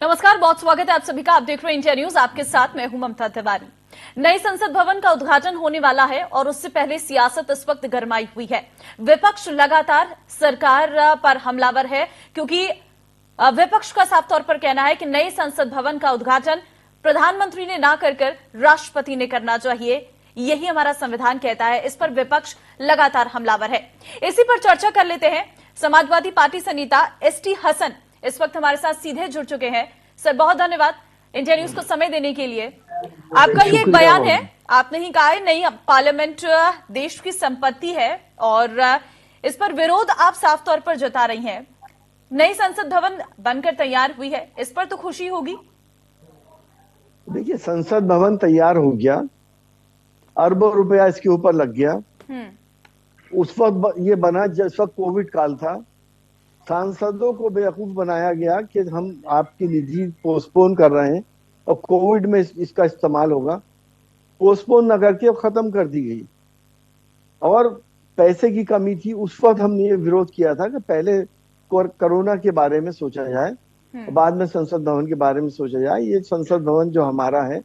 नमस्कार, बहुत स्वागत है आप सभी का। आप देख रहे हैं इंडिया न्यूज, आपके साथ मैं हूं ममता तिवारी। नए संसद भवन का उद्घाटन होने वाला है और उससे पहले सियासत इस वक्त गरमाई हुई है। विपक्ष लगातार सरकार पर हमलावर है क्योंकि विपक्ष का साफ तौर पर कहना है कि नए संसद भवन का उद्घाटन प्रधानमंत्री ने ना कर राष्ट्रपति ने करना चाहिए। यही हमारा संविधान कहता है। इस पर विपक्ष लगातार हमलावर है। इसी पर चर्चा कर लेते हैं। समाजवादी पार्टी से नेता एसटी हसन इस वक्त हमारे साथ सीधे जुड़ चुके हैं। सर, बहुत धन्यवाद इंडिया न्यूज को समय देने के लिए। आपका ये एक बयान है, आपने ही कहा है नई पार्लियामेंट देश की संपत्ति है और इस पर विरोध आप साफ तौर पर जता रही हैं। नई संसद भवन बनकर तैयार हुई है, इस पर तो खुशी होगी। देखिए, संसद भवन तैयार हो गया, अरबों रुपया इसके ऊपर लग गया। उस वक्त ये बना जिस वक्त कोविड काल था। सांसदों को बेवकूफ बनाया गया कि हम आपकी निधि पोस्टपोन कर रहे हैं और कोविड में इसका इस्तेमाल होगा। पोस्टपोन न करके खत्म कर दी गई और पैसे की कमी थी। उस वक्त हमने ये विरोध किया था कि पहले कोरोना के बारे में सोचा जाए, बाद में संसद भवन के बारे में सोचा जाए। ये संसद भवन जो हमारा है,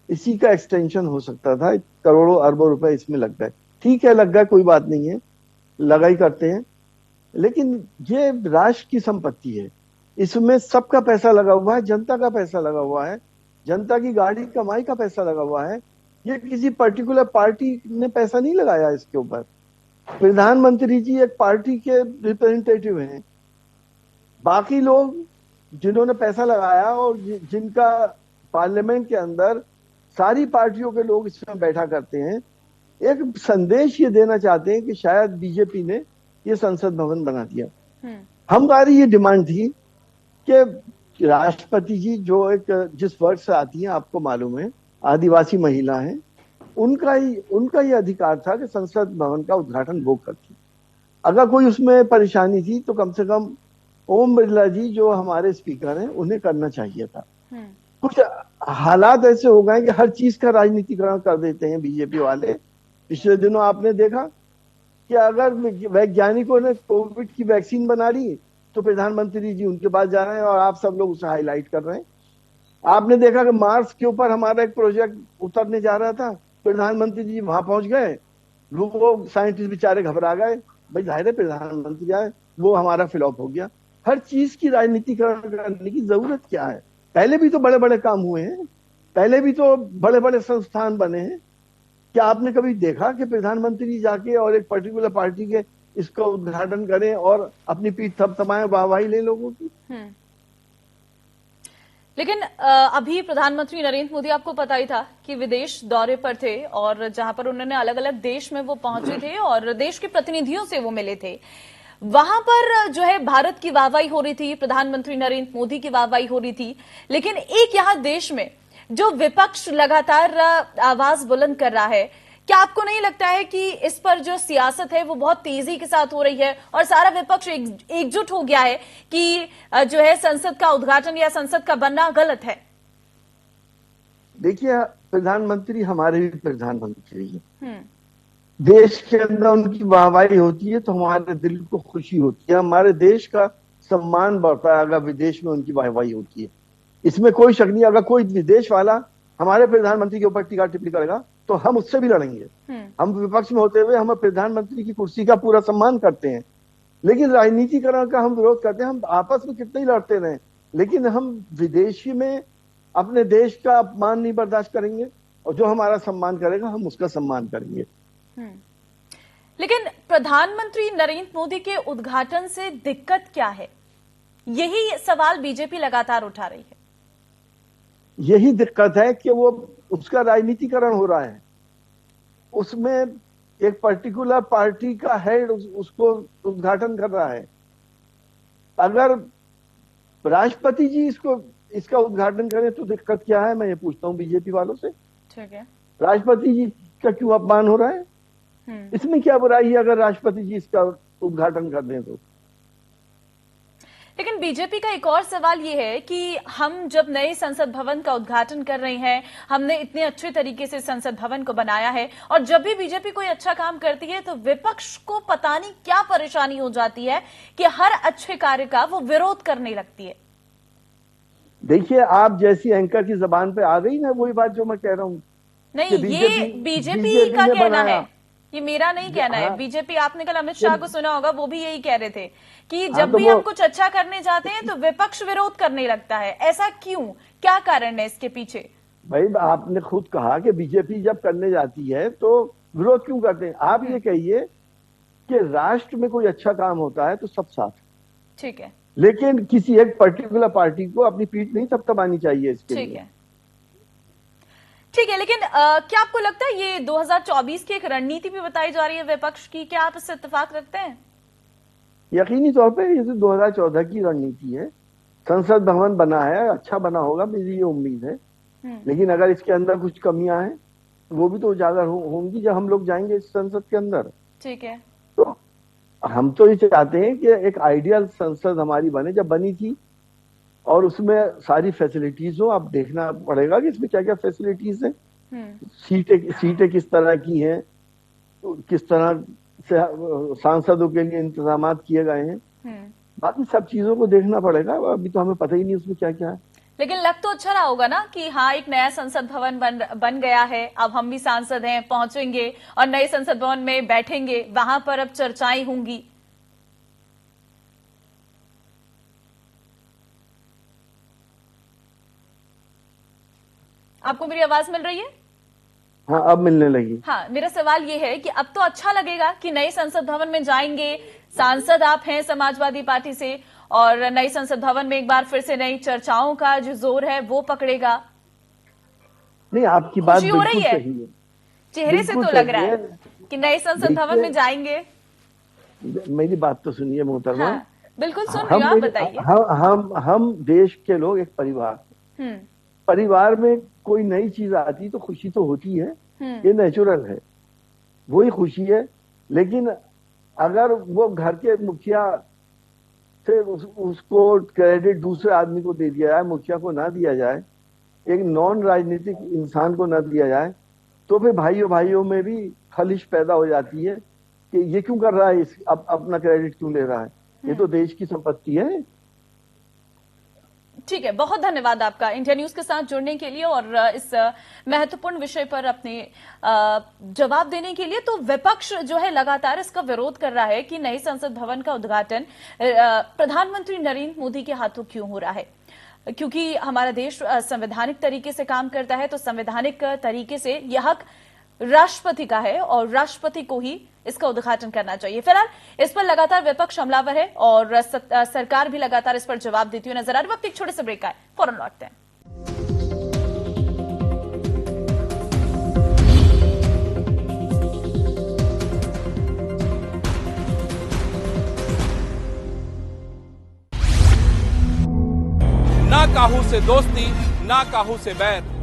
इसी का एक्सटेंशन हो सकता था। करोड़ों अरबों रुपए इसमें लग गए। ठीक है, लग गए, कोई बात नहीं है, लगा ही करते हैं। लेकिन ये राष्ट्र की संपत्ति है, इसमें सबका पैसा लगा हुआ है, जनता का पैसा लगा हुआ है, जनता की गाड़ी कमाई का पैसा लगा हुआ है। ये किसी पर्टिकुलर पार्टी ने पैसा नहीं लगाया इसके ऊपर। प्रधानमंत्री जी एक पार्टी के रिप्रेजेंटेटिव हैं। बाकी लोग जिन्होंने पैसा लगाया और जिनका पार्लियामेंट के अंदर सारी पार्टियों के लोग इसमें बैठा करते हैं, एक संदेश ये देना चाहते हैं कि शायद बीजेपी ने ये संसद भवन बना दिया। हमारी ये डिमांड थी कि राष्ट्रपति जी जो एक जिस वर्ग से आती हैं, आपको मालूम है, आदिवासी महिला हैं, उनका ये अधिकार था कि संसद भवन का उद्घाटन वो करती। अगर कोई उसमें परेशानी थी तो कम से कम ओम बिरला जी जो हमारे स्पीकर हैं, उन्हें करना चाहिए था। कुछ हालात ऐसे हो गए कि हर चीज का राजनीतिकरण कर देते हैं बीजेपी वाले। पिछले दिनों आपने देखा कि अगर वैज्ञानिकों ने कोविड की वैक्सीन बना ली तो प्रधानमंत्री जी उनके पास जा रहे हैं और आप सब लोग उसे हाईलाइट कर रहे हैं। आपने देखा कि मार्स के ऊपर हमारा एक प्रोजेक्ट उतरने जा रहा था, प्रधानमंत्री जी वहां पहुंच गए, लोग साइंटिस्ट बेचारे घबरा गए। भाई जाहिर है प्रधानमंत्री आए, वो हमारा फ्लॉप हो गया। हर चीज की राजनीतिकरण करने की जरूरत क्या है? पहले भी तो बड़े बड़े काम हुए हैं, पहले भी तो बड़े बड़े संस्थान बने हैं। क्या आपने कभी देखा कि प्रधानमंत्री जाके और एक पर्टिकुलर पार्टी के इसका उद्घाटन करें और अपनी पीठ थपथपाएं, वाहवाही ले लोगों की? लेकिन अभी प्रधानमंत्री नरेंद्र मोदी, आपको पता ही था कि विदेश दौरे पर थे और जहां पर उन्होंने अलग अलग देश में वो पहुंचे थे और देश के प्रतिनिधियों से वो मिले थे। वहां पर जो है भारत की वाहवाही हो रही थी, प्रधानमंत्री नरेंद्र मोदी की वाहवाही हो रही थी। लेकिन एक यहां देश में जो विपक्ष लगातार आवाज बुलंद कर रहा है, क्या आपको नहीं लगता है कि इस पर जो सियासत है वो बहुत तेजी के साथ हो रही है और सारा विपक्ष एकजुट हो गया है कि जो है संसद का उद्घाटन या संसद का बनना गलत है? देखिए, प्रधानमंत्री हमारे भी प्रधानमंत्री हैं। देश के अंदर उनकी वाहवाही होती है तो हमारे दिल को खुशी होती है, हमारे देश का सम्मान बढ़ता है अगर विदेश में उनकी वाहवाही होती है। इसमें कोई शक नहीं। अगर कोई विदेश वाला हमारे प्रधानमंत्री के ऊपर टीका टिप्पणी करेगा तो हम उससे भी लड़ेंगे। हम विपक्ष में होते हुए हम प्रधानमंत्री की कुर्सी का पूरा सम्मान करते हैं, लेकिन राजनीतिकरण का हम विरोध करते हैं। हम आपस में कितने ही लड़ते रहे, लेकिन हम विदेशी में अपने देश का अपमान नहीं बर्दाश्त करेंगे और जो हमारा सम्मान करेगा हम उसका सम्मान करेंगे। लेकिन प्रधानमंत्री नरेंद्र मोदी के उद्घाटन से दिक्कत क्या है? यही सवाल बीजेपी लगातार उठा रही है। यही दिक्कत है कि वो उसका राजनीतिकरण हो रहा है। उसमें एक पर्टिकुलर पार्टी का हेड उसको उद्घाटन कर रहा है। अगर राष्ट्रपति जी इसका उद्घाटन करें तो दिक्कत क्या है? मैं ये पूछता हूं बीजेपी वालों से। ठीक है, राष्ट्रपति जी का क्यों अपमान हो रहा है? इसमें क्या बुराई है अगर राष्ट्रपति जी इसका उद्घाटन कर दें तो? लेकिन बीजेपी का एक और सवाल ये है कि हम जब नए संसद भवन का उद्घाटन कर रहे हैं, हमने इतने अच्छे तरीके से संसद भवन को बनाया है और जब भी बीजेपी कोई अच्छा काम करती है तो विपक्ष को पता नहीं क्या परेशानी हो जाती है कि हर अच्छे कार्य का वो विरोध करने लगती है। देखिए, आप जैसी एंकर की जबान पे आ गई ना, वही बात जो मैं कह रहा हूँ नहीं, कि ये बीजेपी का ने कहना है, बनाया। ये मेरा नहीं कहना है। हाँ, बीजेपी, आपने कल अमित ये शाह को सुना होगा, वो भी यही कह रहे थे कि हाँ जब तो भी वो हम कुछ अच्छा करने जाते हैं तो विपक्ष विरोध करने लगता है। ऐसा क्यों, क्या कारण है इसके पीछे? भाई, आपने खुद कहा कि बीजेपी जब करने जाती है तो विरोध क्यों करते हैं। आप ये कहिए कि राष्ट्र में कोई अच्छा काम होता है तो सब साथ, ठीक है। लेकिन किसी एक पर्टिकुलर पार्टी को अपनी पीठ नहीं थपथपानी चाहिए इसके ठीक लिए। है। ठीक है, लेकिन क्या आपको लगता है ये 2024 की एक रणनीति भी बताई जा रही है विपक्ष की, क्या आप इससे इत्तेफाक रखते हैं? यकीनी तौर पे ये तो 2014 की रणनीति है। संसद भवन बना है, अच्छा बना होगा, मेरी ये उम्मीद है। लेकिन अगर इसके अंदर कुछ कमियां हैं तो वो भी तो उजागर होंगी जब हम लोग जाएंगे इस संसद के अंदर। ठीक है। तो हम तो ये चाहते हैं कि एक आइडियल संसद हमारी बने, जब बनी थी, और उसमें सारी फैसिलिटीज हो। अब देखना पड़ेगा कि इसमें क्या क्या फैसिलिटीज है, सीटें सीटें किस तरह की हैं, किस तरह से सांसदों के लिए इंतजाम किए गए हैं। बाकी सब चीजों को देखना पड़ेगा, अभी तो हमें पता ही नहीं उसमें क्या क्या है। लेकिन लग तो अच्छा रहा होगा ना कि हाँ, एक नया संसद भवन बन गया है, अब हम भी सांसद हैं, पहुंचेंगे और नए संसद भवन में बैठेंगे, वहां पर अब चर्चाएं होंगी। आपको मेरी आवाज मिल रही है? हाँ, अब मिलने लगी। हाँ, मेरा सवाल ये है कि अब तो अच्छा लगेगा कि नए संसद भवन में जाएंगे, सांसद आप हैं समाजवादी पार्टी से, और नए संसद भवन में एक बार फिर से नई चर्चाओं का जो जोर है वो पकड़ेगा। नहीं, आपकी बात खुशी हो रही बिल्कुल है, सही है। चेहरे से बिल्कुल तो लग सही रहा है। है कि नए संसद भवन में देखिए, जाएंगे। मेरी बात तो सुनिए मोहतरमा। हाँ, बिल्कुल सुन रही हूँ, आप बताइए। हम देश के लोग, एक परिवार, हम्म। परिवार में कोई नई चीज आती तो खुशी तो होती है, ये नेचुरल है, वही खुशी है। लेकिन अगर वो घर के मुखिया से उसको क्रेडिट दूसरे आदमी को दे दिया जाए, मुखिया को ना दिया जाए, एक नॉन राजनीतिक इंसान को ना दिया जाए, तो फिर भाइयों भाइयों में भी खलिश पैदा हो जाती है कि ये क्यों कर रहा है, अपना क्रेडिट क्यों ले रहा है। ये तो देश की संपत्ति है। ठीक है, बहुत धन्यवाद आपका इंडिया न्यूज के साथ जुड़ने के लिए और इस महत्वपूर्ण विषय पर अपने जवाब देने के लिए। तो विपक्ष जो है लगातार इसका विरोध कर रहा है कि नए संसद भवन का उद्घाटन प्रधानमंत्री नरेंद्र मोदी के हाथों क्यों हो रहा है, क्योंकि हमारा देश संवैधानिक तरीके से काम करता है, तो संवैधानिक तरीके से यह हक राष्ट्रपति का है और राष्ट्रपति को ही इसका उद्घाटन करना चाहिए। फिलहाल इस पर लगातार विपक्ष हमलावर है और सरकार भी लगातार इस पर जवाब देती हुई नजर आ रही है। वक्त एक छोटे से ब्रेक का है, फौरन लौटते हैं। ना काहू से दोस्ती, ना काहू से बैर।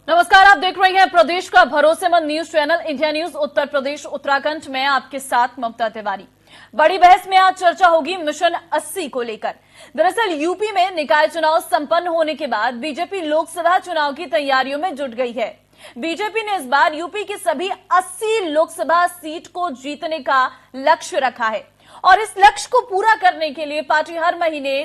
नमस्कार, आप देख रहे हैं प्रदेश का भरोसेमंद news channel India news. Uttar Pradesh Uttarakhand में आपके साथ ममता तिवारी। बड़ी बहस में आज चर्चा होगी मिशन 80 को लेकर। दरअसल यूपी में निकाय चुनाव संपन्न होने के बाद बीजेपी लोकसभा चुनाव की तैयारियों में जुट गई है। बीजेपी ने इस बार यूपी की सभी 80 लोकसभा सीट को जीतने का लक्ष्य रखा है और इस लक्ष्य को पूरा करने के लिए पार्टी हर महीने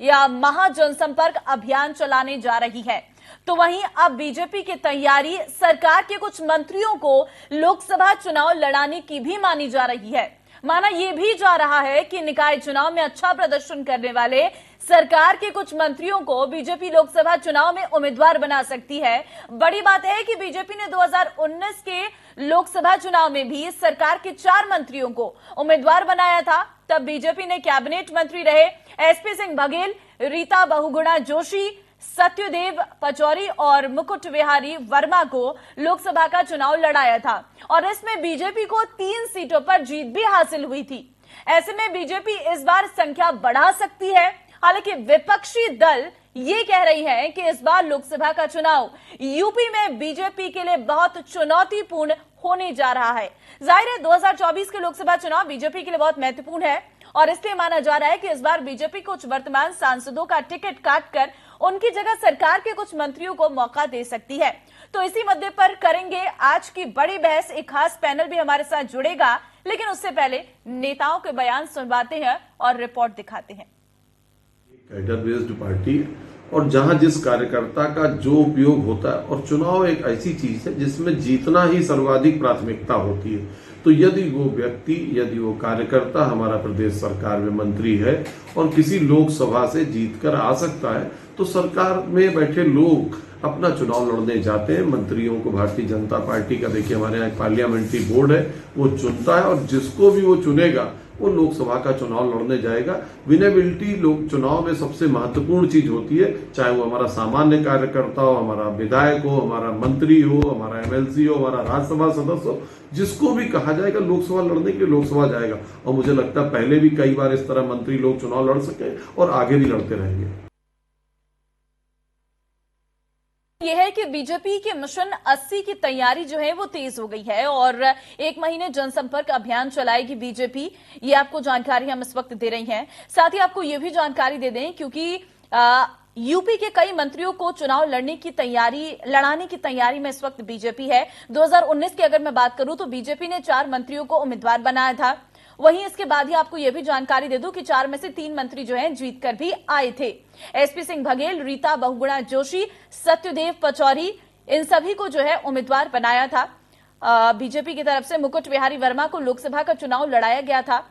या महा जनसंपर्क अभियान चलाने जा रही है। तो वहीं अब बीजेपी की तैयारी सरकार के कुछ मंत्रियों को लोकसभा चुनाव लड़ाने की भी मानी जा रही है। माना यह भी जा रहा है कि निकाय चुनाव में अच्छा प्रदर्शन करने वाले सरकार के कुछ मंत्रियों को बीजेपी लोकसभा चुनाव में उम्मीदवार बना सकती है। बड़ी बात है कि बीजेपी ने 2019 के लोकसभा चुनाव में भी सरकार के 4 मंत्रियों को उम्मीदवार बनाया था। तब बीजेपी ने कैबिनेट मंत्री रहे एसपी सिंह बघेल, रीता बहुगुणा जोशी, सत्यदेव पचौरी और मुकुट बिहारी वर्मा को लोकसभा का चुनाव लड़ाया था और इसमें बीजेपी को 3 सीटों पर जीत भी हासिल हुई थी। ऐसे में बीजेपी इस बार संख्या बढ़ा सकती है। हालांकि विपक्षी दल ये कह रही है कि इस बार लोकसभा का चुनाव यूपी में बीजेपी के लिए बहुत चुनौतीपूर्ण होने जा रहा है। जाहिर है 2024 के लोकसभा चुनाव बीजेपी के लिए बहुत महत्वपूर्ण है और इसलिए माना जा रहा है कि इस बार बीजेपी कुछ वर्तमान सांसदों का टिकट काटकर उनकी जगह सरकार के कुछ मंत्रियों को मौका दे सकती है। तो इसी मुद्दे पर करेंगे आज की बड़ी बहस। एक खास पैनल भी हमारे साथ जुड़ेगा, लेकिन उससे पहले नेताओं के बयान सुनवाते हैं और रिपोर्ट दिखाते हैं। कैडर बेस्ड पार्टी और जहां जिस कार्यकर्ता का जो उपयोग होता है, और चुनाव एक ऐसी चीज है जिसमें जीतना ही सर्वाधिक प्राथमिकता होती है। तो यदि वो व्यक्ति, यदि वो कार्यकर्ता हमारा प्रदेश सरकार में मंत्री है और किसी लोकसभा से जीतकर आ सकता है, तो सरकार में बैठे लोग अपना चुनाव लड़ने जाते हैं। मंत्रियों को भारतीय जनता पार्टी का, देखिए हमारे यहाँ एक पार्लियामेंट्री बोर्ड है, वो चुनता है और जिसको भी वो चुनेगा वो लोकसभा का चुनाव लड़ने जाएगा। विनेबिलिटी लोक चुनाव में सबसे महत्वपूर्ण चीज होती है, चाहे वो हमारा सामान्य कार्यकर्ता हो, हमारा विधायक हो, हमारा मंत्री हो, हमारा एमएलसी हो, हमारा राज्यसभा सदस्य हो, जिसको भी कहा जाएगा लोकसभा लड़ने के लिए लोकसभा जाएगा। और मुझे लगता है पहले भी कई बार इस तरह मंत्री लोग चुनाव लड़ सके और आगे भी लड़ते रहेंगे। यह है कि बीजेपी के मिशन 80 की तैयारी जो है वो तेज हो गई है और 1 महीने जनसंपर्क अभियान चलाएगी बीजेपी। ये आपको जानकारी हम इस वक्त दे रही हैं। साथ ही आपको ये भी जानकारी दे दें क्योंकि यूपी के कई मंत्रियों को चुनाव लड़ाने की तैयारी में इस वक्त बीजेपी है। 2019 की अगर मैं बात करूं तो बीजेपी ने 4 मंत्रियों को उम्मीदवार बनाया था। वहीं इसके बाद ही आपको यह भी जानकारी दे दूं कि 4 में से 3 मंत्री जो हैं जीतकर भी आए थे। एसपी सिंह बघेल, रीता बहुगुणा जोशी, सत्यदेव पचौरी, इन सभी को जो है उम्मीदवार बनाया था। बीजेपी की तरफ से मुकुट बिहारी वर्मा को लोकसभा का चुनाव लड़ाया गया था।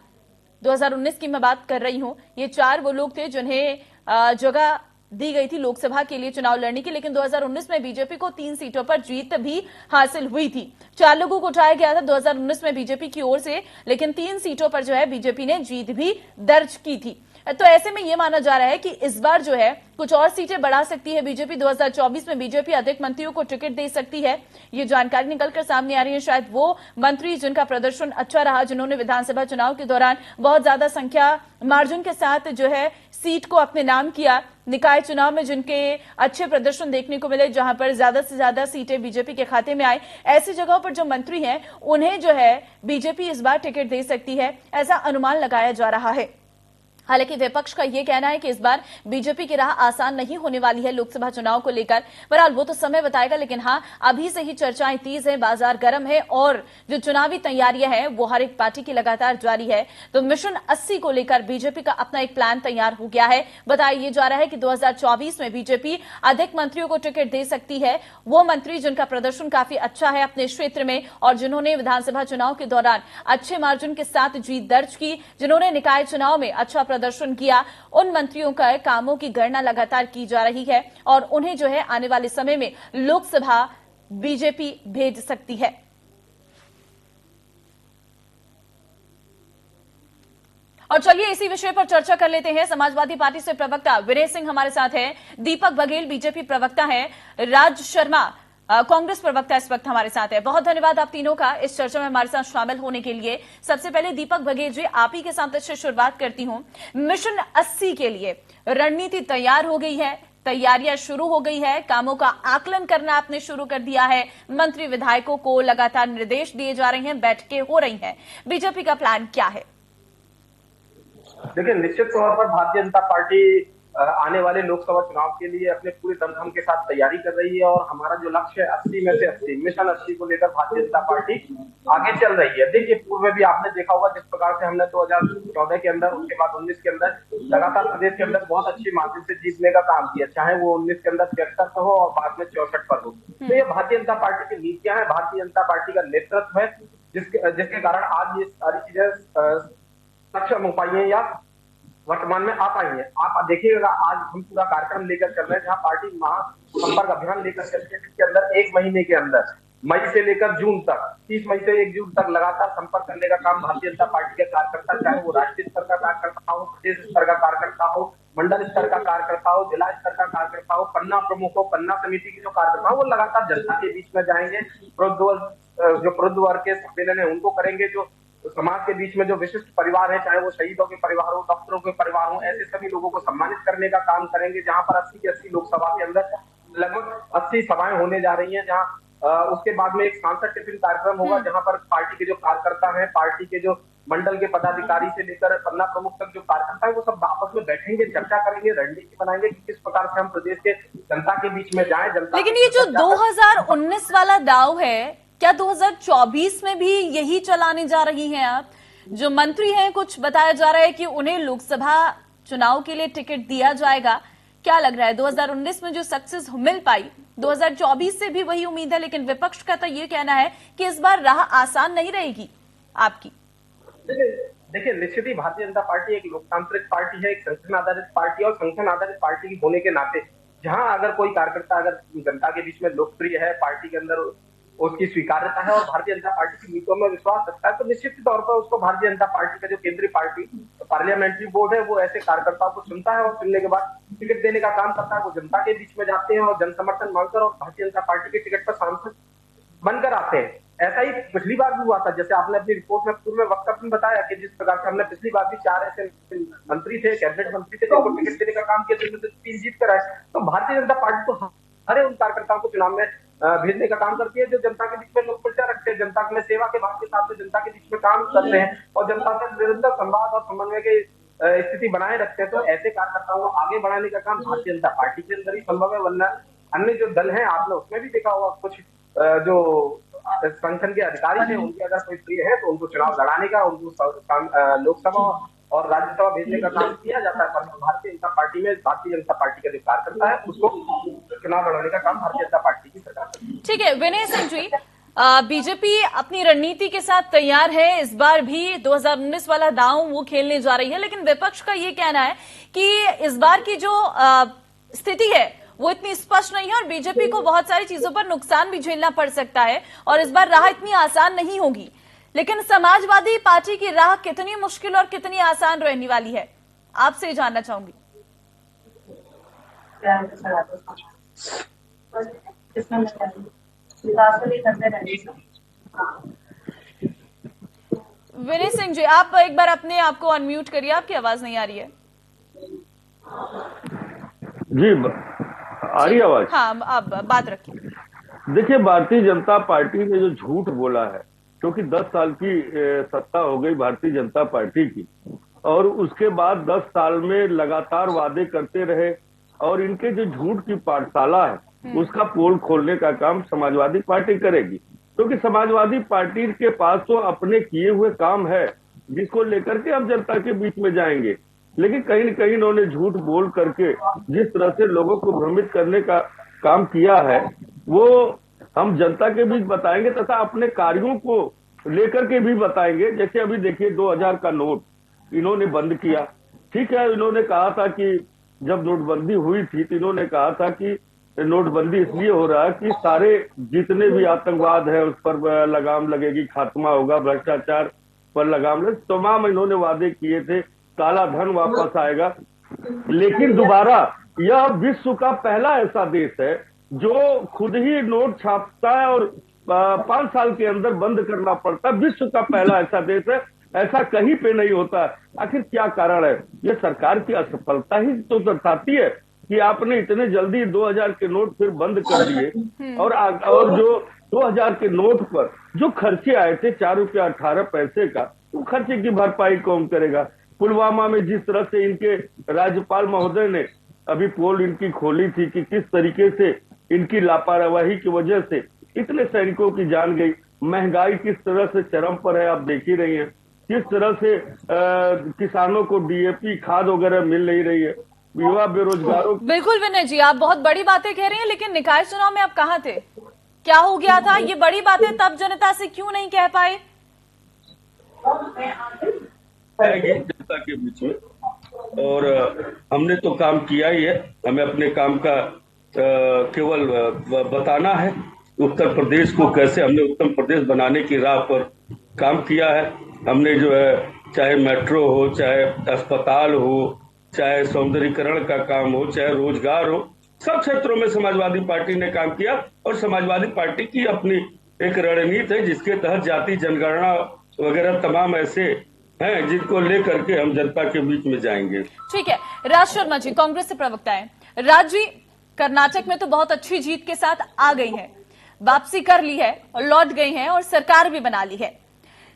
2019 की मैं बात कर रही हूं। ये 4 वो लोग थे जिन्हें जगह दी गई थी लोकसभा के लिए चुनाव लड़ने की, लेकिन 2019 में बीजेपी को 3 सीटों पर जीत भी हासिल हुई थी। 4 लोगों को उठाया गया था 2019 में बीजेपी की ओर से, लेकिन 3 सीटों पर जो है बीजेपी ने जीत भी दर्ज की थी। तो ऐसे में यह माना जा रहा है कि इस बार जो है कुछ और सीटें बढ़ा सकती है बीजेपी। 2024 में बीजेपी अधिक मंत्रियों को टिकट दे सकती है। ये जानकारी निकलकर सामने आ रही है। शायद वो मंत्री जिनका प्रदर्शन अच्छा रहा, जिन्होंने विधानसभा चुनाव के दौरान बहुत ज्यादा संख्या मार्जिन के साथ जो है सीट को अपने नाम किया, निकाय चुनाव में जिनके अच्छे प्रदर्शन देखने को मिले, जहां पर ज्यादा से ज्यादा सीटें बीजेपी के खाते में आए, ऐसी जगहों पर जो मंत्री हैं उन्हें जो है बीजेपी इस बार टिकट दे सकती है, ऐसा अनुमान लगाया जा रहा है। हालांकि विपक्ष का यह कहना है कि इस बार बीजेपी की राह आसान नहीं होने वाली है लोकसभा चुनाव को लेकर। बहरहाल वो तो समय बताएगा, लेकिन हां अभी से ही चर्चाएं तेज है, बाजार गर्म है और जो चुनावी तैयारियां हैं वो हर एक पार्टी की लगातार जारी है। तो मिशन 80 को लेकर बीजेपी का अपना एक प्लान तैयार हो गया है। बताया जा रहा है कि 2024 में बीजेपी अधिक मंत्रियों को टिकट दे सकती है। वो मंत्री जिनका प्रदर्शन काफी अच्छा है अपने क्षेत्र में और जिन्होंने विधानसभा चुनाव के दौरान अच्छे मार्जिन के साथ जीत दर्ज की, जिन्होंने निकाय चुनाव में अच्छा प्रदर्शन किया, उन मंत्रियों का कामों की गणना लगातार की जा रही है और उन्हें जो है आने वाले समय में लोकसभा बीजेपी भेज सकती है। और चलिए इसी विषय पर चर्चा कर लेते हैं। समाजवादी पार्टी से प्रवक्ता विनय सिंह हमारे साथ हैं, दीपक बघेल बीजेपी प्रवक्ता हैं, राज शर्मा कांग्रेस प्रवक्ता इस वक्त हमारे साथ है। बहुत धन्यवाद आप तीनों का इस चर्चा में हमारे साथ शामिल होने के लिए। सबसे पहले दीपक बघेल जी, आप ही के साथ इससे शुरुआत करती हूं। मिशन 80 के लिए रणनीति तैयार हो गई है, तैयारियां शुरू हो गई है, कामों का आकलन करना आपने शुरू कर दिया है, मंत्री विधायकों को लगातार निर्देश दिए जा रहे हैं, बैठकें हो रही हैं, बीजेपी का प्लान क्या है? देखिए, निश्चित तौर पर भारतीय जनता पार्टी आने वाले लोकसभा चुनाव के लिए अपने पूरे दमखम के साथ तैयारी कर रही है और हमारा जो लक्ष्य है 80 में से 80 मिशन 80 को लेकर भारतीय जनता पार्टी आगे चल रही है। देखिए, पूर्व में भी आपने देखा होगा जिस प्रकार से हमने 2014 के अंदर, उसके बाद 19 के अंदर लगातार प्रदेश के अंदर बहुत अच्छी मार्जिन से जीतने का काम किया, चाहे वो 19 के अंदर 73 पर हो और बाद में 64 पर हो। तो ये भारतीय जनता पार्टी की नीतियां हैं, भारतीय जनता पार्टी का नेतृत्व है, जिसके कारण आज ये सारी चीजें सक्षम हो पाई है या वर्तमान में आ पाई है। आप देखिएगा, आज हम पूरा कार्यक्रम लेकर चल रहे हैं, जहां पार्टी महासंपर्क अभियान लेकर चलती है, जिसके अंदर 1 महीने के अंदर मई से लेकर जून तक, 30 मई से 1 जून तक लगातार संपर्क करने का काम भारतीय जनता पार्टी के कार्यकर्ता, चाहे वो राष्ट्रीय स्तर का कार्यकर्ता हो, प्रदेश स्तर का कार्यकर्ता हो, मंडल स्तर का कार्यकर्ता हो, जिला स्तर का कार्यकर्ता हो, पन्ना प्रमुख हो, पन्ना समिति के जो कार्यकर्ता हो, वो लगातार जनता के बीच में जाएंगे। जो प्रबुद्ध वर्ग के सम्मेलन है उनको करेंगे, जो समाज के बीच में जो विशिष्ट परिवार है, चाहे वो शहीदों के परिवार हो, डॉक्टरों के परिवार हो, ऐसे सभी लोगों को सम्मानित करने का काम करेंगे। जहां पर 80 की 80 लोकसभा के अंदर लगभग 80 सभाएं होने जा रही हैं, जहां उसके बाद में एक सांसद टिफिन कार्यक्रम होगा, जहां पर पार्टी के जो कार्यकर्ता हैं, पार्टी के जो मंडल के पदाधिकारी से लेकर पन्ना प्रमुख तक जो कार्यकर्ता है, वो सब आपस में बैठेंगे, चर्चा करेंगे, रणनीति बनाएंगे कि किस प्रकार से हम प्रदेश के जनता के बीच में जाएं। जनता लेकिन ये जो 2019 वाला दाव है, क्या 2024 में भी यही चलाने जा रही हैं आप? जो मंत्री हैं, कुछ बताया जा रहा है कि उन्हें लोकसभा चुनाव के लिए टिकट दिया जाएगा। क्या लग रहा है 2019 में जो सक्सेस मिल पाई, 2024 से भी वही उम्मीद है? लेकिन विपक्ष का तो ये कहना है कि इस बार राह आसान नहीं रहेगी आपकी। देखिए, निश्चित ही भारतीय जनता पार्टी एक लोकतांत्रिक पार्टी है, एक संगठन आधारित पार्टी है, और संगठन आधारित पार्टी होने के नाते जहां अगर कोई कार्यकर्ता अगर जनता के बीच में लोकप्रिय है, पार्टी के अंदर उसकी स्वीकार्यता है और भारतीय जनता पार्टी की नीतियों में विश्वास रखता है, तो निश्चित तौर पर उसको भारतीय जनता पार्टी का जो केंद्रीय पार्टी पार्लियामेंट्री बोर्ड है, वो ऐसे कार्यकर्ताओं को चुनता है और चुनने के बाद टिकट देने का काम करता है। वो जनता के बीच में जाते हैं और जन समर्थन मांगकर और भारतीय जनता पार्टी के टिकट पर सांसद बनकर आते हैं। ऐसा ही पिछली बार भी हुआ था, जैसे आपने अपनी रिपोर्ट में पूर्व में वक्तव्य में बताया कि जिस प्रकार से हमने पिछली बार भी 4 ऐसे मंत्री थे, कैबिनेट मंत्री थे, जिनको टिकट देने का काम किया, जिनमें से 3 जीत कर आए। तो भारतीय जनता पार्टी तो हर उन कार्यकर्ताओं को चुनाव में भेजने का काम करती है जो जनता के बीच में लोकप्रियता रखते हैं, जनता में सेवा के भाव के साथ में जनता के बीच में काम करते हैं और जनता से निरंतर संवाद और समन्वय की स्थिति बनाए रखते हैं। तो ऐसे कार्यकर्ताओं को आगे बढ़ाने का काम भारतीय जनता पार्टी के अंदर ही संभव है, वरना अन्य जो दल है, आपने उसमें भी देखा होगा, कुछ जो संगठन के अधिकारी हैं, उनके अगर कोई प्रिय है तो उनको चुनाव लड़ाने का, उनको लोकसभा और राज्यसभा भेजने का काम किया जाता है। पर भारतीय जनता पार्टी में भारतीय जनता पार्टी का जो कार्यकर्ता है, उसको चुनाव लड़ाने का काम भारतीय जनता पार्टी की सरकार करती है। ठीक है विनय सिंह जी, बीजेपी अपनी रणनीति के साथ तैयार है। इस बार भी 2019 वाला दांव वो खेलने जा रही है, लेकिन विपक्ष का ये कहना है कि इस बार की जो स्थिति है वो इतनी स्पष्ट नहीं है और बीजेपी को बहुत सारी चीजों पर नुकसान भी झेलना पड़ सकता है और इस बार राह इतनी आसान नहीं होगी। लेकिन समाजवादी पार्टी की राह कितनी मुश्किल और कितनी आसान रहने वाली है, आपसे जानना चाहूंगी। विनय सिंह जी, आप एक बार अपने आप को अनम्यूट करिए, आपकी आवाज नहीं आ रही है। जी आ रही आवाज? हाँ, आप बात रखिए। देखिए, भारतीय जनता पार्टी ने जो झूठ बोला है, क्योंकि 10 साल की सत्ता हो गई भारतीय जनता पार्टी की और उसके बाद 10 साल में लगातार वादे करते रहे और इनके जो झूठ की पाठशाला है उसका पोल खोलने का काम समाजवादी पार्टी करेगी, क्योंकि समाजवादी पार्टी के पास तो अपने किए हुए काम है जिसको लेकर के हम जनता के बीच में जाएंगे। लेकिन कहीं न कहीं इन्होंने झूठ बोल करके जिस तरह से लोगों को भ्रमित करने का काम किया है वो हम जनता के बीच बताएंगे तथा अपने कार्यों को लेकर के भी बताएंगे। जैसे अभी देखिए 2000 का नोट इन्होंने बंद किया, ठीक है। इन्होंने कहा था कि जब नोटबंदी हुई थी तो इन्होंने कहा था कि नोटबंदी इसलिए हो रहा है कि सारे जितने भी आतंकवाद है उस पर लगाम लगेगी, खात्मा होगा, भ्रष्टाचार पर लगाम लगे, तमाम इन्होंने वादे किए थे, काला धन वापस आएगा। लेकिन दोबारा यह विश्व का पहला ऐसा देश है जो खुद ही नोट छापता है और 5 साल के अंदर बंद करना पड़ता है। विश्व का पहला ऐसा देश है, ऐसा कहीं पे नहीं होता। आखिर क्या कारण है? ये सरकार की असफलता ही तो दर्शाती है कि आपने इतने जल्दी 2000 के नोट फिर बंद कर दिए और जो 2000 के नोट पर जो खर्चे आए थे 4 रुपया 18 पैसे का, वो खर्चे की भरपाई कौन करेगा? पुलवामा में जिस तरह से इनके राज्यपाल महोदय ने अभी पोल इनकी खोली थी कि किस तरीके से इनकी लापरवाही की वजह से इतने सैनिकों की जान गई, महंगाई किस तरह से चरम पर है आप देख ही रही हैं, किस तरह से किसानों को डीएपी खाद वगैरह मिल नहीं रही है, युवा बेरोजगारों। बिल्कुल विनय जी, आप बहुत बड़ी बातें कह रहे हैं, लेकिन निकाय चुनाव में आप कहाँ थे? क्या हो गया था? ये बड़ी बातें तब जनता से क्यों नहीं कह पाए? जनता के बीच में और हमने तो काम किया ही है, हमें अपने काम का केवल बताना है। उत्तर प्रदेश को कैसे हमने उत्तर प्रदेश बनाने की राह पर काम किया है। हमने जो है चाहे मेट्रो हो, चाहे अस्पताल हो, चाहे सौंदर्यीकरण का काम हो, चाहे रोजगार हो, सब क्षेत्रों में समाजवादी पार्टी ने काम किया और समाजवादी पार्टी की अपनी एक रणनीति है जिसके तहत जाति जनगणना वगैरह तमाम ऐसे हैं जिनको लेकर के हम जनता के बीच में जाएंगे। ठीक है, राज शर्मा जी कांग्रेस से प्रवक्ता है। राज जी, कर्नाटक में तो बहुत अच्छी जीत के साथ आ गई हैं, वापसी कर ली है और लौट गई हैं और सरकार भी बना ली है,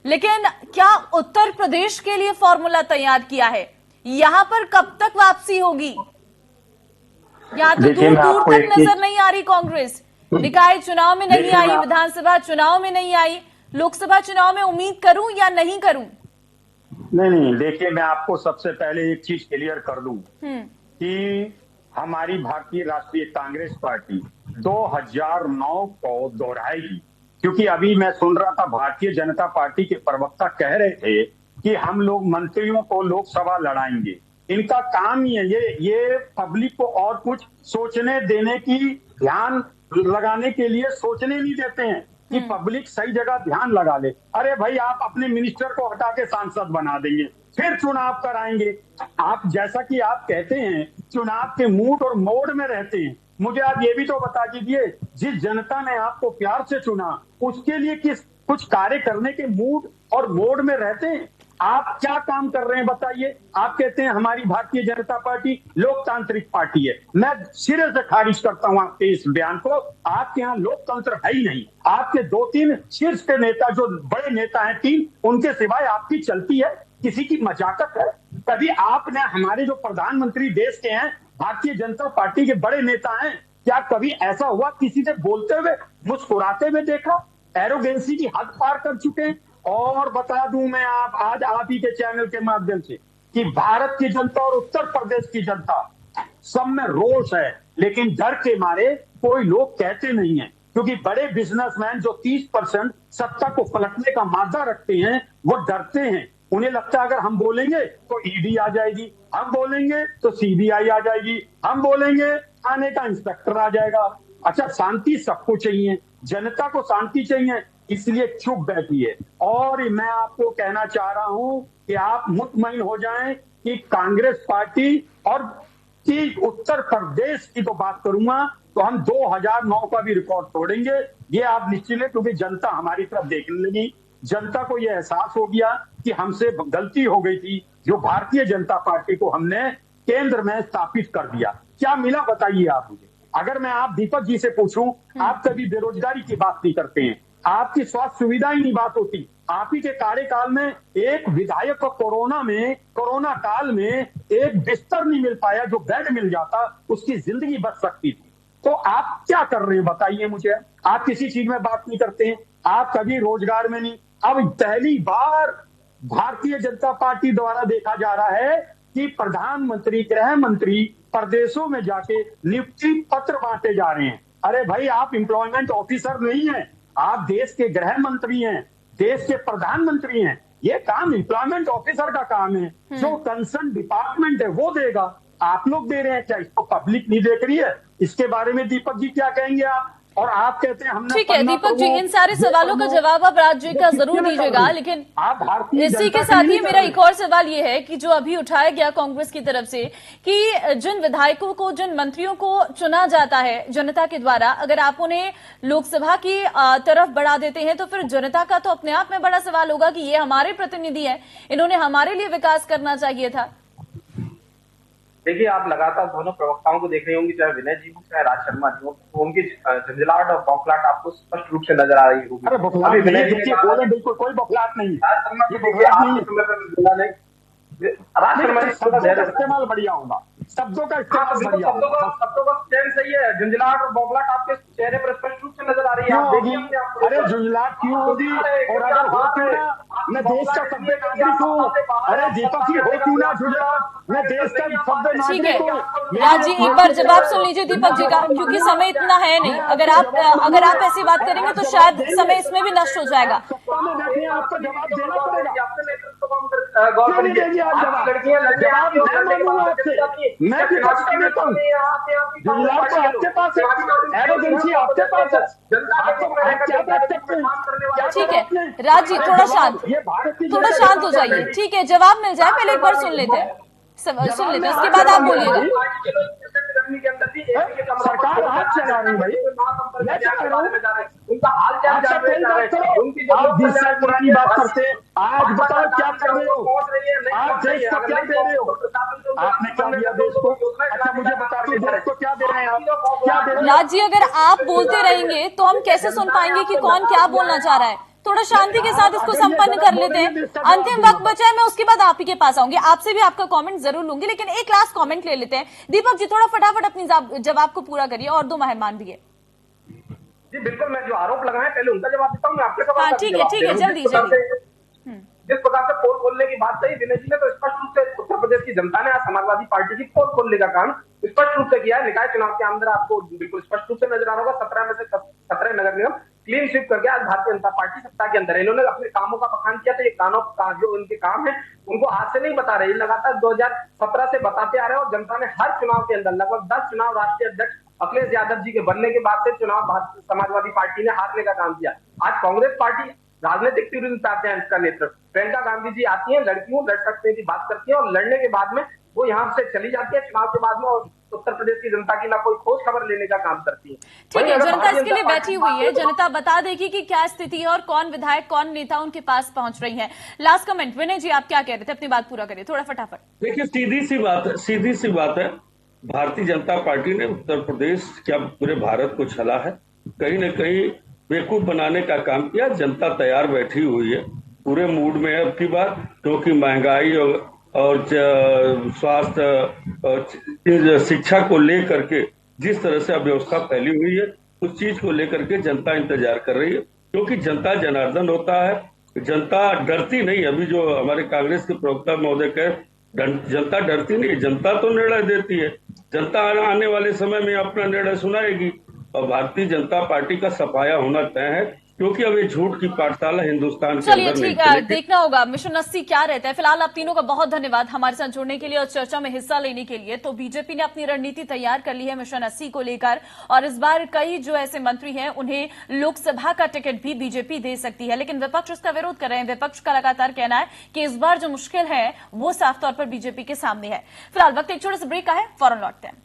लेकिन क्या उत्तर प्रदेश के लिए फॉर्मूला तैयार किया है? यहां पर कब तक वापसी होगी? यहां तो दूर दूर तक नजर नहीं आ रही कांग्रेस। निकाय चुनाव में नहीं आई, विधानसभा चुनाव में नहीं आई, लोकसभा चुनाव में उम्मीद करूं या नहीं करूं? नहीं, देखिए मैं आपको सबसे पहले एक चीज क्लियर कर दूं कि हमारी भारतीय राष्ट्रीय कांग्रेस पार्टी 2009 को दोहराएगी, क्योंकि अभी मैं सुन रहा था भारतीय जनता पार्टी के प्रवक्ता कह रहे थे कि हम लोग मंत्रियों को लोकसभा लड़ाएंगे। इनका काम ही है ये पब्लिक को और कुछ सोचने देने की, ध्यान लगाने के लिए सोचने नहीं देते हैं कि पब्लिक सही जगह ध्यान लगा ले। अरे भाई, आप अपने मिनिस्टर को हटा के सांसद बना देंगे, फिर चुनाव कराएंगे। आप जैसा कि आप कहते हैं चुनाव के मूड और मोड में रहते हैं, मुझे आप ये भी तो बता दीजिए, जिस जनता ने आपको प्यार से चुना उसके लिए कुछ कार्य करने के मूड और मोड में रहते हैं। आप क्या काम कर रहे हैं बताइए? आप कहते हैं हमारी भारतीय जनता पार्टी लोकतांत्रिक पार्टी है। मैं सिरे से खारिज करता हूं आपके इस बयान को। आपके यहाँ लोकतंत्र है ही नहीं। आपके 2-3 शीर्ष के नेता, जो बड़े नेता हैं 3, उनके सिवाय आपकी चलती है? किसी की मजाकत है? कभी आपने हमारे जो प्रधानमंत्री देश के हैं, भारतीय जनता पार्टी के बड़े नेता हैं, क्या कभी ऐसा हुआ किसी से बोलते हुए, मुस्कुराते हुए देखा? एरोगेंसी की हद पार कर चुके हैं। और बता दूं मैं आज आप ही के चैनल के माध्यम से कि भारत की जनता और उत्तर प्रदेश की जनता सब में रोष है, लेकिन डर के मारे कोई लोग कहते नहीं है, क्योंकि बड़े बिजनेसमैन जो 30% सत्ता को पलटने का मादा रखते हैं वो डरते हैं। उन्हें लगता है अगर हम बोलेंगे तो ईडी आ जाएगी, हम बोलेंगे तो सीबीआई आ जाएगी, हम बोलेंगे थाने का इंस्पेक्टर आ जाएगा। अच्छा, शांति सबको चाहिए, जनता को शांति चाहिए, इसलिए चुप बैठी है। और मैं आपको कहना चाह रहा हूं कि आप मुतमईन हो जाएं कि कांग्रेस पार्टी और कि उत्तर प्रदेश की तो बात करूंगा तो हम 2009 का भी रिकॉर्ड तोड़ेंगे, ये आप निश्चित है, क्योंकि जनता हमारी तरफ देखने लगी। जनता को यह एहसास हो गया कि हमसे गलती हो गई थी, जो भारतीय जनता पार्टी को हमने केंद्र में स्थापित कर दिया। क्या मिला बताइए आप मुझे? अगर मैं आप दीपक जी से पूछूं, आप कभी बेरोजगारी की बात नहीं करते हैं, आपकी स्वास्थ्य सुविधा ही नहीं बात होती। आप ही के कार्यकाल में एक विधायक को कोरोना काल में एक बिस्तर नहीं मिल पाया, जो बेड मिल जाता उसकी जिंदगी बच सकती थी। तो आप क्या कर रहे हैं बताइए मुझे? आप किसी चीज में बात नहीं करते हैं, आप कभी रोजगार में नहीं। अब पहली बार भारतीय जनता पार्टी द्वारा देखा जा रहा है कि प्रधानमंत्री, गृह मंत्री प्रदेशों में जाके नियुक्ति पत्र बांटे जा रहे हैं। अरे भाई, आप एम्प्लॉयमेंट ऑफिसर नहीं है, आप देश के गृह मंत्री हैं, देश के प्रधानमंत्री हैं। ये काम एम्प्लॉयमेंट ऑफिसर का काम है, जो कंसर्न डिपार्टमेंट है वो देगा। आप लोग दे रहे हैं क्या? इसको पब्लिक नहीं देख रही है? इसके बारे में दीपक जी क्या कहेंगे आप? और आप कहते हैं हमने। ठीक है दीपक जी, इन सारे सवालों का जवाब आप राज्य का जरूर दीजिएगा, लेकिन इसी के साथ ही मेरा एक और सवाल ये है कि जो अभी उठाया गया कांग्रेस की तरफ से कि जिन विधायकों को, जिन मंत्रियों को चुना जाता है जनता के द्वारा, अगर आप उन्हें लोकसभा की तरफ बढ़ा देते हैं तो फिर जनता का तो अपने आप में बड़ा सवाल होगा कि ये हमारे प्रतिनिधि हैं, इन्होंने हमारे लिए विकास करना चाहिए था। देखिए, आप लगातार दोनों प्रवक्ताओं को देख रहे होंगे, चाहे विनय जी हो चाहे राज शर्मा जी हो, तो उनकी झंझलाहट और बौखलाहट आपको स्पष्ट रूप से नजर आ रही होगी। अरे विनय जी बोले, बिल्कुल कोई बौखलाहट नहीं। राज शर्मा जी देखिए, आपके समय पर बोला नहीं, राज शर्मा जी शब्दों का इस्तेमाल बढ़िया होगा, शब्दों का इस्तेमाल बढ़िया होगा। शब्दों का चयन सही है। झंझलाहट और बौखलाहट आपके चेहरे पर स्पष्ट रूप से नजर आ रही है। अरे झुंझलाहट क्यों होगी? और अगर हो क्यों ना, मैं देश का सभ्य नागरिक हूँ। अरे दीपक जी, हो क्यों ना झुंझलाहट, मैं देश का सभ्य नागरिक हूँ। राज जी, एक बार जवाब सुन लीजिए दीपक जी का, क्योंकि समय इतना है नहीं। अगर आप ऐसी बात करेंगे तो शायद समय इसमें भी नष्ट हो जाएगा। सत्ता में बैठे हैं, आपको जवाब देना पड़ेगा। मैं भी पक्का देता हूँ। झुंझलाहट तो आपके पास है, एरोगेंसी आपके पास है, आप क्या बात करते हैं? ठीक है राज जी, थोड़ा शांत हो जाइए। ठीक है, जवाब मिल जाए, पहले एक बार सुन लेते हैं, उसके बाद आप बोलिएगा। प्रदर्शनी के अंदर भी एपी के कमरों सरकार हाथ चला रही भाई, मैं के बारे में जा रहे हैं, उनका हाल चाल अच्छा जानने कोई जा रहे बात हैं, करो, उनकी जो आप 20 साल पुरानी बात करते हैं, आज बताओ क्या कर रहे हो, पहुंच रही है, नहीं आप पहुंच रही देश है, को क्या दे रहे हो, आपने क्या दिया देश को? अच्छा मुझे बता दो देश को क्या दे रहे हैं आप, क्या दे रहे हैं? राज जी, अगर आप बोलते रहेंगे तो हम कैसे सुन पाएंगे कि कौन क्या बोलना चाह रहा है। थोड़ा शांति के साथ इसको संपन्न कर लेते हैं। अंतिम वक्त बचा है, मैं उसके बाद आप ही के पास आऊंगी, आपसे भी आपका कमेंट जरूर लूंगी, लेकिन एक लास्ट कमेंट ले लेते हैं। दीपक जी, थोड़ा फटाफट अपनी जवाब को पूरा करिए, और दो मेहमान भी है। जी बिल्कुल, मैं जो आरोप लगाए पहले उनका जवाब देता हूँ, मैं आपके सवाल हाँ, का ठीक है, जवाब ठीक दे है, रहा हूं। जल्दी जल्दी। जिस प्रकार से पोल खोलने की बात कही विनय जी ने, तो स्पष्ट रूप से उत्तर प्रदेश की जनता ने आज समाजवादी पार्टी की पोल खोलने का काम स्पष्ट रूप से किया है। निकाय चुनाव के अंदर आपको बिल्कुल स्पष्ट रूप से नजर आ रहा होगा, 17 में से 17 नगर निगम क्लीन स्वीप करके आज भारतीय जनता पार्टी सत्ता के अंदर है। इन्होंने अपने कामों का बखान किया, तो ये कानों का जो उनके काम है उनको आज से नहीं बता रहे, लगातार 2017 से बताते आ रहे हैं, और जनता ने हर चुनाव के अंदर लगभग 10 चुनाव राष्ट्रीय अध्यक्ष अखिलेश यादव जी के बनने के बाद से चुनाव समाजवादी पार्टी ने हारने का काम किया। आज कांग्रेस पार्टी राजनीतिक तीव्र चाहते हैं इसका नेतृत्व, प्रियंका गांधी जी आती हैं, लड़कियों लड़ सकते की बात करती है, और लड़ने के बाद में वो यहाँ से चली जाती है चुनाव के बाद में, और उत्तर प्रदेश की जनता की ना कोई खोज खबर लेने का काम करती है। ठीक है, जनता इसके लिए बैठी हुई है, जनता बता देगी कि क्या स्थिति है और कौन विधायक कौन नेता उनके पास पहुंच रही है। लास्ट कमेंट विनय जी, आप क्या कह रहे थे, अपनी बात पूरा करिए थोड़ा फटाफट। देखिए सीधी सी बात है, भारतीय जनता पार्टी ने उत्तर प्रदेश क्या पूरे भारत को छला है, कहीं न कहीं बेवकूफ बनाने का काम किया। जनता तैयार बैठी हुई है, पूरे मूड में है अब की बार, क्योंकि महंगाई और स्वास्थ्य और शिक्षा को लेकर के जिस तरह से अव्यवस्था फैली हुई है, उस चीज को लेकर के जनता इंतजार कर रही है, क्योंकि जनता जनार्दन होता है, जनता डरती नहीं। अभी जो हमारे कांग्रेस के प्रवक्ता महोदय कहे, जनता डरती नहीं, जनता तो निर्णय देती है, जनता आने वाले समय में अपना निर्णय सुनाएगी, और भारतीय जनता पार्टी का सफाया होना तय है, क्योंकि अब ये झूठ की पाठशाला हिंदुस्तान के चलिए अंदर नहीं ठीक है, चलेगी। देखना होगा मिशन 80 क्या रहता है। फिलहाल आप तीनों का बहुत धन्यवाद हमारे साथ जुड़ने के लिए और चर्चा में हिस्सा लेने के लिए। तो बीजेपी ने अपनी रणनीति तैयार कर ली है मिशन 80 को लेकर, और इस बार कई जो ऐसे मंत्री हैं उन्हें लोकसभा का टिकट भी बीजेपी दे सकती है, लेकिन विपक्ष इसका विरोध कर रहे हैं। विपक्ष का लगातार कहना है कि इस बार जो मुश्किल है वो साफ तौर पर बीजेपी के सामने है। फिलहाल वक्त एक छोटे से ब्रेक का है, फौरन लौटते हैं।